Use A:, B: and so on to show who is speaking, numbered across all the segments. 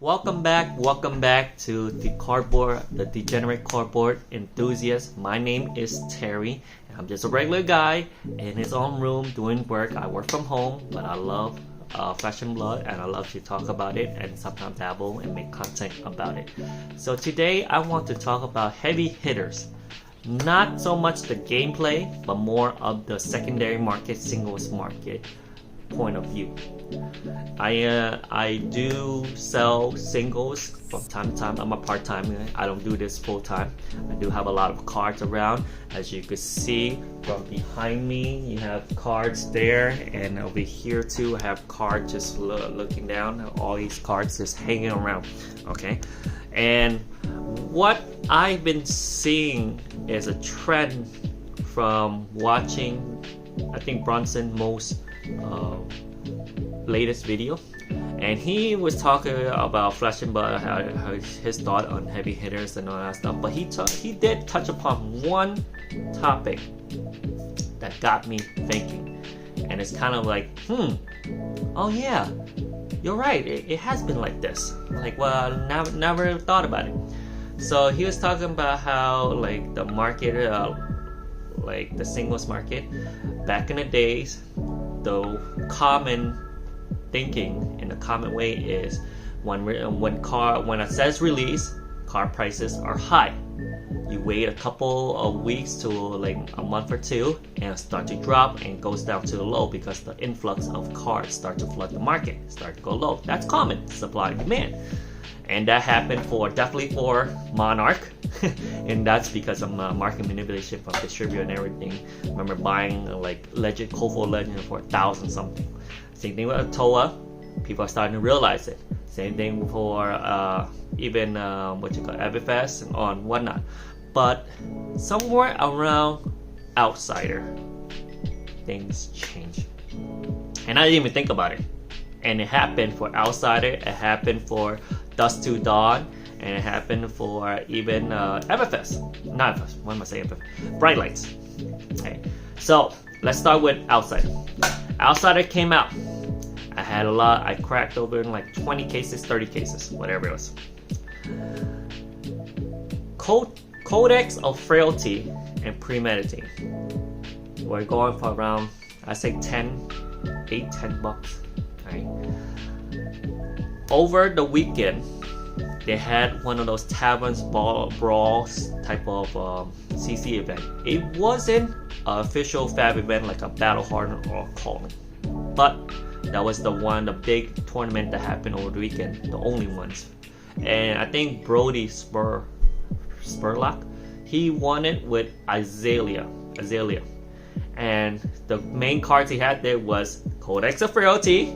A: Welcome back to the Degenerate Cardboard Enthusiast. My name is Terry, and I'm just a regular guy in his own room doing work. I work from home, but I love flesh and blood, and I love to talk about it and sometimes dabble and make content about it. So today I want to talk about heavy hitters. Not so much the gameplay, but more of the secondary market, singles market point of view. I do sell singles from time to time. I'm a part-time guy. I don't do this full-time. I do have a lot of cards around. As you can see from behind me, you have cards there, and over here too I have cards just looking down. All these cards just hanging around. Okay, and what I've been seeing is a trend from watching, I think, Bronson most latest video, and he was talking about flesh and blood, his thought on heavy hitters and all that stuff. But he did touch upon one topic that got me thinking, and it's kind of like, oh yeah, you're right. It has been like this. Like, well, never thought about it. So he was talking about how like the market, like the singles market, back in the days, the common thinking in a common way is when it says release, car prices are high. You wait a couple of weeks to like a month or two, and start to drop and goes down to the low because the influx of cars start to flood the market, start to go low. That's common, supply and demand. And that happened definitely for Monarch, and that's because of market manipulation from distributor and everything. I remember buying like Kovo Legend for 1,000 something. Same thing with Toa. People are starting to realize it. Same thing for even Everfest and on whatnot. But somewhere around Outsider, things change, and I didn't even think about it. And it happened for Outsider. It happened for Dusk to Dawn, and it happened for even Everfest. Not Everfest, what am I saying? Bright Lights. Okay. So let's start with Outsider. Outsider came out. I had a lot. I cracked open like 20 cases, 30 cases, whatever it was. Codex of Frailty and Premeditate. We're going for around, I say 10 bucks. Right. Over the weekend, they had one of those taverns brawls type of CC event. It wasn't an official FaB event like a Battle Hardened or Calling, but that was the big tournament that happened over the weekend, the only ones. And I think Brody Spurlock, he won it with Azalea. And the main cards he had there was Codex of Frailty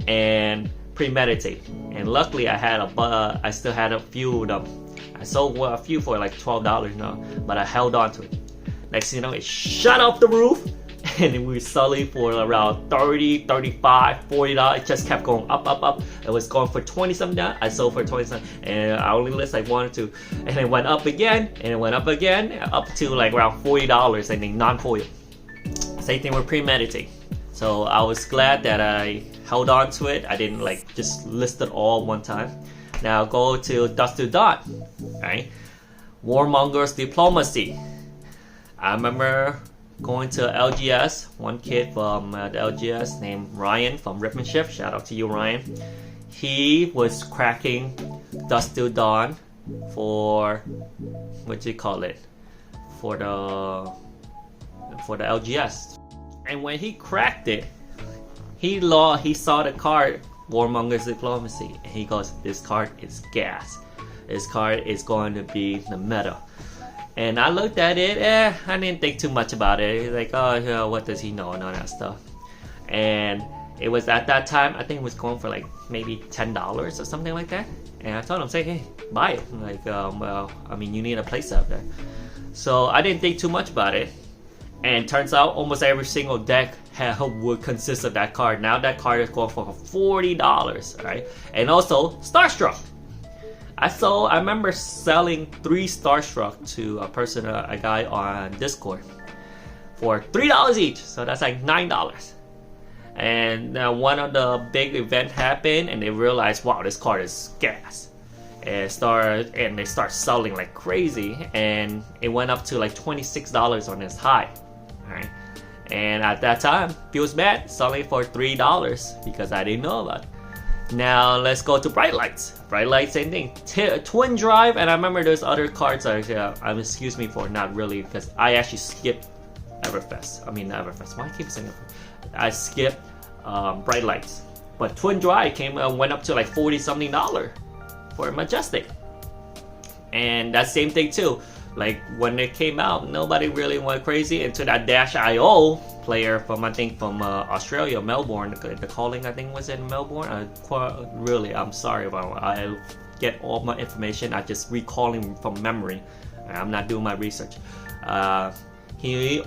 A: and Premeditate. And luckily I still had a few of them. I sold a few for like $12 now, but I held on to it. Next thing you know, it shot off the roof, and we sold it for around $30, $35, $40. It just kept going up. It was going for 20 something. I sold for 20 something, and I only list like 1 or 2, and it went up again, and it went up again, up to like around $40. I think non-foil. Same thing with Premeditate. So I was glad that I held on to it. I didn't like just list it all one time. Now go to Dusk to Dawn, right? Warmonger's Diplomacy. I remember going to LGS. One kid from the LGS named Ryan from Rip and Shift. Shout out to you, Ryan. He was cracking Dusk to Dawn for for the LGS. And when he cracked it, he saw the card Warmonger's Diplomacy, and he goes, "This card is gas. This card is going to be the meta." And I looked at it, I didn't think too much about it. He's like, oh, yeah, what does he know and all that stuff. And it was at that time, I think it was going for like maybe $10 or something like that. And I told him, say, hey, buy it. Like, well, I mean, you need a place out there. So I didn't think too much about it. And turns out almost every single deck would consist of that card. Now that card is going for $40, right? And also Starstruck. I remember selling 3 Starstruck to a guy on Discord for $3 each. So that's like $9. And one of the big event happened, and they realized, wow, this card is gas. And they start selling like crazy, and it went up to like $26 on its high. All right, and at that time, feels bad selling for $3 because I didn't know about it. Now let's go to Bright Lights. Bright Lights, same thing. Twin Drive, and I remember there's other cards. Excuse me for not really, because I actually skipped Everfest. I mean, not Everfest. Why I keep saying Everfest? I skipped Bright Lights, but Twin Drive went up to like $40-something for Majestic, and that same thing too. Like when it came out, nobody really went crazy until that Dash.io player from Australia, Melbourne. The calling I think was in Melbourne. Really, I'm sorry if I get all my information. I just recalling from memory. I'm not doing my research. He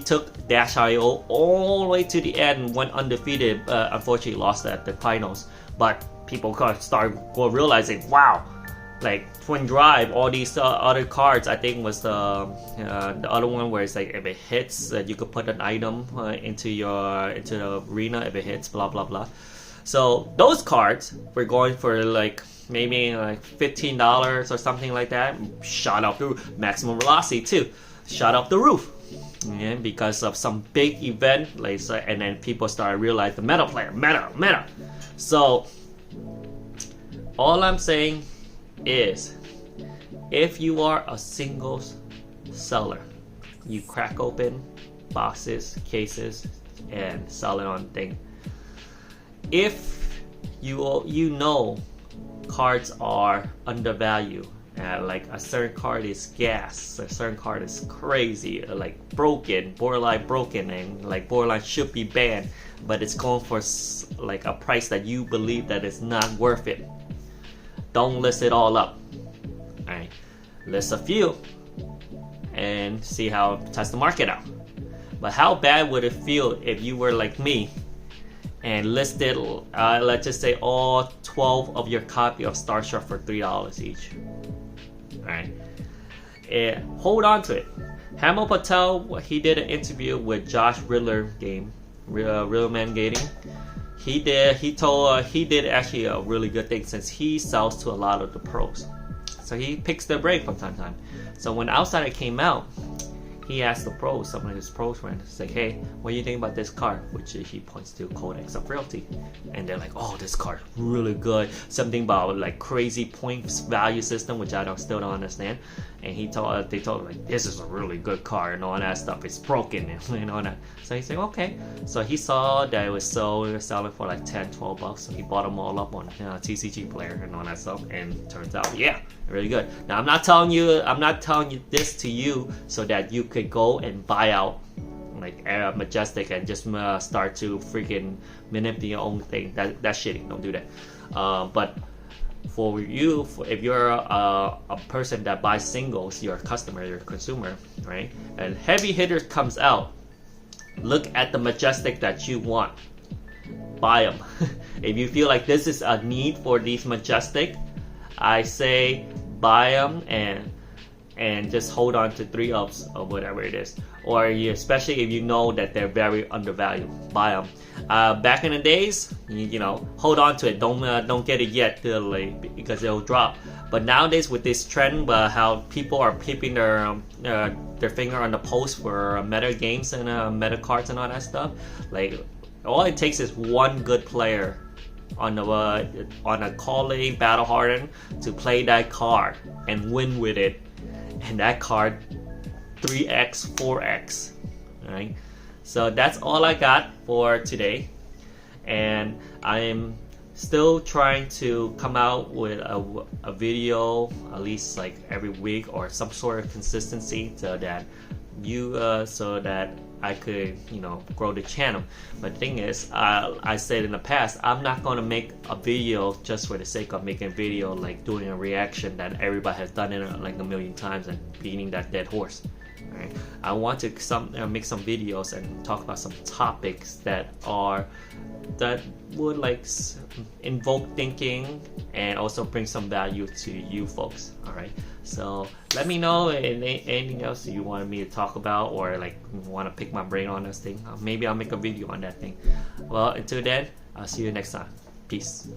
A: took Dash.io all the way to the end, went undefeated. Unfortunately, lost at the finals. But people start realizing, wow, like Twin Drive, all these other cards. I think was the other one where it's like if it hits, you could put an item into the arena if it hits, blah blah blah. So those cards were going for like maybe like $15 or something like that. Shot up the maximum velocity too, shot up the roof. Yeah, because of some big event, like, and then people started realizing the meta player, meta. So all I'm saying is, if you are a singles seller, you crack open boxes, cases, and sell it on thing. If you know cards are undervalued, like a certain card is gas, a certain card is crazy, like borderline broken, and like borderline should be banned, but it's going for like a price that you believe that it's not worth it. Don't list it all up. Alright, list a few and see how test the market out. But how bad would it feel if you were like me and listed, let's just say all 12 of your copy of Starstruck for $3 each? Alright, hold on to it. Hamil Patel, he did an interview with Josh Riddler Real Man Gating. He did actually a really good thing, since he sells to a lot of the pros, so he picks their brain from time to time. So when Outsider came out, he asked the pros, some of his pro friends, like, hey, what do you think about this card? Which he points to Codex of Realty, and they're like, oh, this card really good. Something about like crazy points value system, which I still don't understand. And they told him like, this is a really good card and all that stuff. It's broken and all that. So he's like, okay. So he saw that it was selling for like $10-12, so he bought them all up on TCG Player and all that stuff. And turns out, yeah, really good. Now I'm not telling you this to you so that you could go and buy out like Majestic and just start to freaking manipulate your own thing. That's shitty. Don't do that. But for you, if you're a person that buys singles, you're a customer, you're a consumer, right? And Heavy Hitters comes out, look at the Majestic that you want, buy them. If you feel like this is a need for these Majestic, I say buy them and just hold on to 3-ups or whatever it is. Or especially if you know that they're very undervalued, buy them. Back in the days, hold on to it. Don't get it yet because it'll drop. But nowadays with this trend, how people are keeping their finger on the pulse for meta games and meta cards and all that stuff, like all it takes is one good player on a Calling Battle Hardened to play that card and win with it, and that card 3x, 4x. Alright, so that's all I got for today, and I'm still trying to come out with a video at least like every week or some sort of consistency so that I could grow the channel. But the thing is, I said in the past, I'm not going to make a video just for the sake of making a video, like doing a reaction that everybody has done it like a million times and beating that dead horse. Right? I want to make some videos and talk about some topics that would like invoke thinking and also bring some value to you folks. All right, so let me know anything else you want me to talk about, or like want to pick my brain on this thing. Maybe I'll make a video on that thing. Well, until then, I'll see you next time. Peace.